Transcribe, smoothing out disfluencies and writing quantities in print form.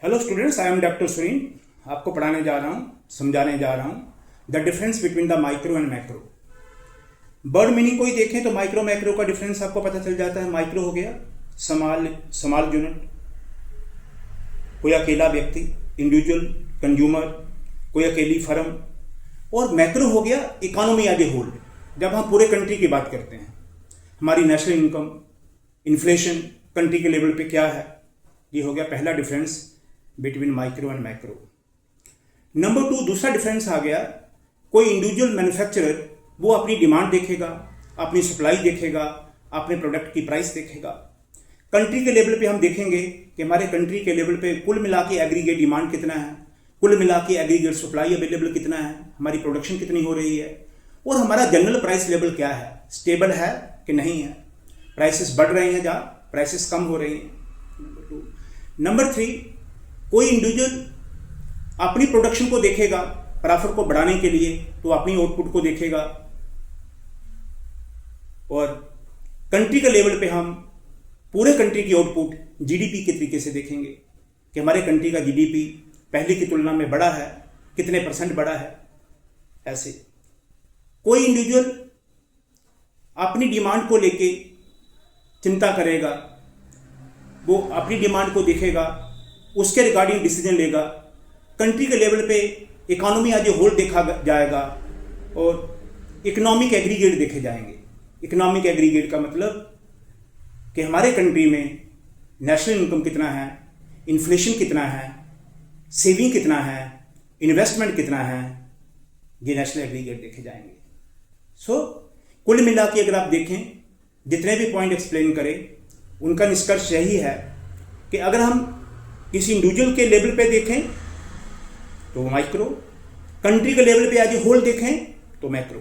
Hello students, I am doctor Sunil. आपको पढ़ाने जा रहा हूँ, समझाने जा रहा हूँ the difference between the micro and macro. Word meaning को ही देखें तो माइक्रो मैक्रो का डिफरेंस आपको पता चल जाता है। माइक्रो हो गया स्मॉल यूनिट, कोई अकेला व्यक्ति, इंडिविजुअल कंज्यूमर, कोई अकेली फर्म। और मैक्रो हो गया इकोनॉमी एज ए होल, जब हम पूरे कंट्री की बात करते हैं, हमारी नेशनल इनकम, इन्फ्लेशन कंट्री के लेवल पे क्या है। ये हो गया पहला difference between micro and macro. Number 2, दूसरा डिफरेंस आ गया, कोई इंडिविजुअल मैन्युफैक्चरर वो अपनी डिमांड देखेगा, अपनी सप्लाई देखेगा, अपने प्रोडक्ट की प्राइस देखेगा। कंट्री के लेवल पे हम देखेंगे कि हमारे कंट्री के लेवल पे कुल मिला के एग्रीगेट डिमांड कितना है, कुल मिला के एग्रीगेट सप्लाई अवेलेबल कितना है, हमारी प्रोडक्शन कितनी हो रही है, और हमारा जनरल प्राइस लेवल क्या है, स्टेबल है कि नहीं है, प्राइसेस बढ़ रहे हैं या प्राइसेस कम हो रही हैं। नंबर 3, कोई इंडिविजुअल अपनी प्रोडक्शन को देखेगा, प्रॉफिट को बढ़ाने के लिए तो अपनी आउटपुट को देखेगा। और कंट्री के लेवल पे हम पूरे कंट्री की आउटपुट जीडीपी के तरीके से देखेंगे कि हमारे कंट्री का जीडीपी पहले की तुलना में बढ़ा है, कितने % बढ़ा है। ऐसे कोई इंडिविजुअल अपनी डिमांड को लेके चिंता करेगा, वो अपनी डिमांड को देखेगा, उसके रिगार्डिंग डिसीजन लेगा। कंट्री के लेवल पे इकोनॉमी एज ए होल देखा जाएगा और इकोनॉमिक एग्रीगेट देखे जाएंगे। इकोनॉमिक एग्रीगेट का मतलब कि हमारे कंट्री में नेशनल इनकम कितना है, इन्फ्लेशन कितना है, सेविंग कितना है, इन्वेस्टमेंट कितना है, ये नेशनल एग्रीगेट देखे जाएंगे। कुल मिला के अगर आप देखें, जितने भी पॉइंट एक्सप्लेन करें, उनका निष्कर्ष यही है कि अगर हम किसी इंडिविजुअल के लेवल पे देखें तो माइक्रो, कंट्री के लेवल पे एज ए होल देखें तो मैक्रो।